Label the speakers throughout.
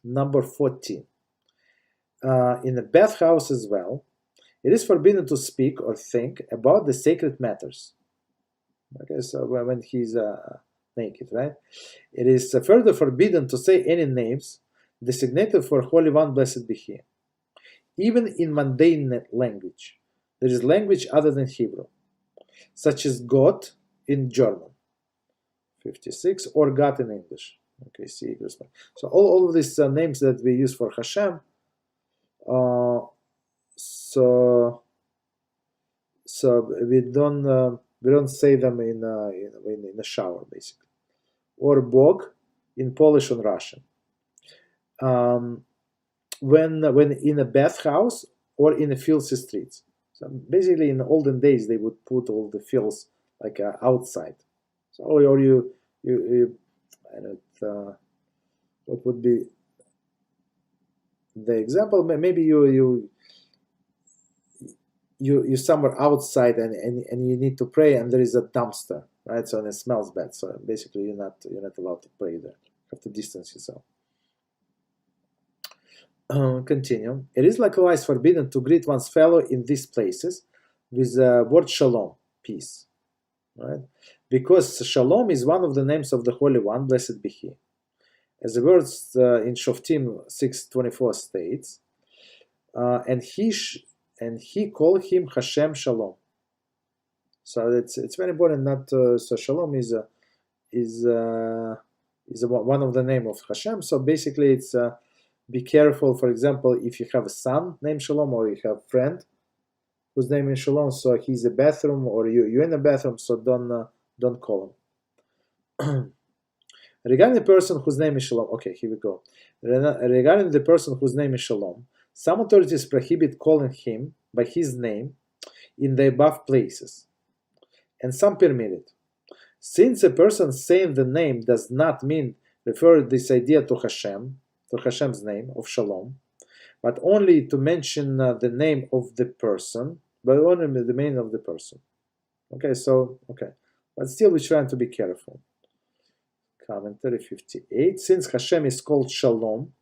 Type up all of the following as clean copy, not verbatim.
Speaker 1: number 14. In the bathhouse as well, it is forbidden to speak or think about the sacred matters. Okay, so when he's naked, right? It is further forbidden to say any names designated for Holy One, blessed be He. Even in mundane language, there is language other than Hebrew, such as God in German, 56, or God in English. Okay, see, so all of these names that we use for HaShem, so we don't say them in the shower, basically, or Bog in Polish and Russian. When in a bathhouse or in the filthy streets. So basically, in the olden days, they would put all the filth like outside. So or you I don't what would be the example? Maybe you're somewhere outside and you need to pray, and there is a dumpster, right? So and it smells bad. So basically, you're not allowed to pray there. You have to distance yourself. Continue. It is likewise forbidden to greet one's fellow in these places with the word shalom, peace, right? Because shalom is one of the names of the Holy One, blessed be He. As the words in Shoftim 6:24 states, and he called him HaShem Shalom. So it's very important not so shalom is one of the name of HaShem. So basically, it's be careful. For example, if you have a son named Shalom, or you have a friend whose name is Shalom, so he's in the bathroom, or you're in the bathroom, so don't call him. Regarding the person whose name is Shalom, okay, here we go. Regarding the person whose name is Shalom, some authorities prohibit calling him by his name in the above places, and some permit it. Since a person saying the name does not mean refer this idea to Hashem, to Hashem's name of Shalom, but only to mention the name of the person, but only the name of the person. Okay, but still we're trying to be careful. Commentary 58. Since Hashem is called Shalom,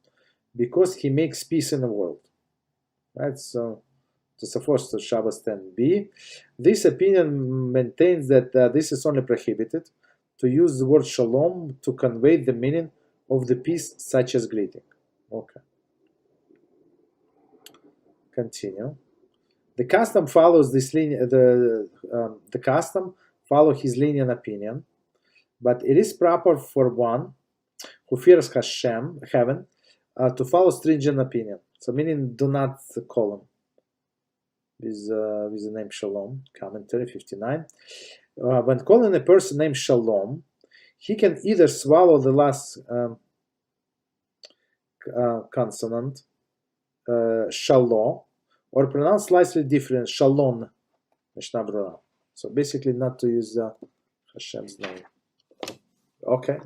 Speaker 1: because He makes peace in the world. Right, so to support to Shabbos 10b, this opinion maintains that this is only prohibited to use the word Shalom to convey the meaning of the peace, such as greeting. Okay. Continue. The custom follows this the custom follow his lenient opinion, but it is proper for one who fears Hashem, heaven, to follow stringent opinion. So meaning, do not call him with the name Shalom. Commentary 59. When calling a person named Shalom, he can either swallow the last consonant, Shalom, or pronounce slightly different, Shalom, Mishnah Berurah. So basically, not to use Hashem's name. Okay.